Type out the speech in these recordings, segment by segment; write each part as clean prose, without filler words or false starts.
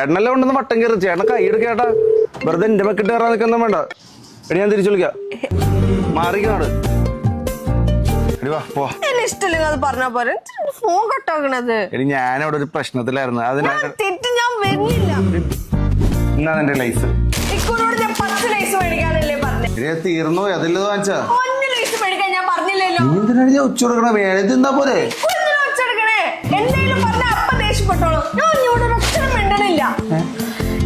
ചേട്ടനെല്ലാം കൊണ്ടൊന്ന് വട്ടം കയറി ചേട്ടൻ കൈയെടുക്കേട്ടാ വെറുതെ എന്റെ മെക്കിട്ട് കയറാൻ നിൽക്കൊന്നും വേണ്ട. എടി ഞാൻ തിരിച്ചു വിളിക്കാം. മാറിക്കാട് എടി വാ പോ. ഇഷ്ടമില്ലെങ്കിൽ അത് പറഞ്ഞാ പോരെ. ഫോൺ കട്ടാക്കണത്. എടി ഞാനവിടെ ഒരു പ്രശ്നത്തിലായിരുന്നു. തെറ്റ് ഞാൻ വരുന്നില്ല. എന്നാ എന്റെ ലൈസ് ഇക്കോനോട് ഞാൻ 10 ലൈസ് മേടിക്കാനല്ലേ പറഞ്ഞേ. തീർന്നു അതില്ല വാങ്ങിച്ചാ 1 ലൈസ് മേടിക്കാൻ ഞാൻ പറഞ്ഞില്ലല്ലോ. നീ എന്തിനാണ് ഞാൻ ഉച്ച കൊടുക്കണ വേണേ തിന്നാ പോലെ എന്തെങ്കിലും പറഞ്ഞ അപ്പ ദേഷ്യപ്പെട്ടോളൂ. ഞാൻ ഇവിടെ ഒരു അക്ഷരം മിണ്ടണില്ല.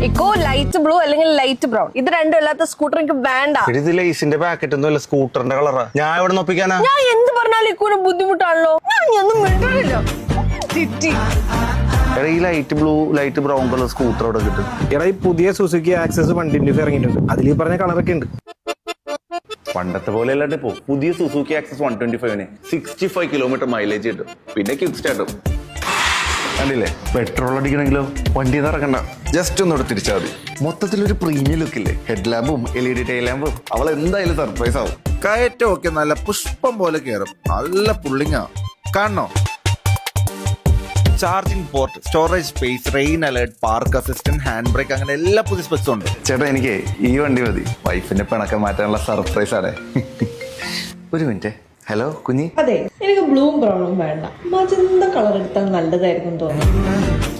ഇക്കോ ലൈറ്റ് ബ്ലൂ അല്ലെങ്കിൽ ലൈറ്റ് ബ്രൗൺ ഇത് രണ്ടും അല്ലാത്ത സ്കൂട്ടർ എനിക്ക് വേണ്ട. ഇത് ലൈസിന്റെ പാക്കറ്റ് ഒന്നും അല്ല സ്കൂട്ടറിന്റെ കളറാ. ഞാൻ ഇവിടെ നോപ്പിക്കാനാ. ഞാൻ എന്ത് പറഞ്ഞാലും ഇക്കോന് ബുദ്ധിമുട്ടാണല്ലോ. ഞാൻ ഒന്നും മിണ്ടണില്ല. ഈ light blue light brown colour scooter അവിടെ കിട്ടും. എടാ ഈ പുതിയ സുസുക്കി ആക്സസ് 125 ഇറങ്ങിയിട്ടുണ്ട്. അതിൽ ഈ പറഞ്ഞ കളറൊക്കെ ഉണ്ട്. പണ്ടത്തെ പോലെ അല്ലാണ്ട് ഇപ്പോ പുതിയ സുസുക്കി ആക്സസ് 125 65 കിലോമീറ്റർ മൈലേജ് കിട്ടും. പിന്നെ കിക്ക് സ്റ്റാർട്ടും കണ്ടില്ലേ. പെട്രോൾ അടിക്കണമെങ്കിലോ വണ്ടി നിറക്കണ്ട, ജസ്റ്റ് ഒന്നുകൂടെ തിരിച്ചാൽ മതി. മൊത്തത്തിലൊരു പ്രീമിയം ലുക്കില്ലേ. ഹെഡ് ലാമ്പും LED ടൈൽ ലാമ്പും അവൾ എന്തായാലും സർപ്രൈസ് ആവും. കയറ്റമൊക്കെ നല്ല പുഷ്പം പോലെ കയറും. നല്ല പുള്ളിങ്ങാ കാണണോ. Charging port, storage space, rain alert, park assistant, hand brake, അങ്ങനെ എല്ലാ പുതിയ സ്പെക്സും ഉണ്ട്. ചേട്ടാ എനിക്ക് ഈ വണ്ടി മതി. വൈഫിന്റെ പിണക്കം മാറ്റാനുള്ള സർപ്രൈസ് ആണ്. ഒരു മിനിറ്റ്. ഹലോ കുഞ്ഞി. അതെ, എനിക്ക് ബ്ലൂവും ബ്രൗണും വേണ്ട. മജന്ത കളർ എടുത്താൽ നല്ലതായിരിക്കും തോന്നുന്നു.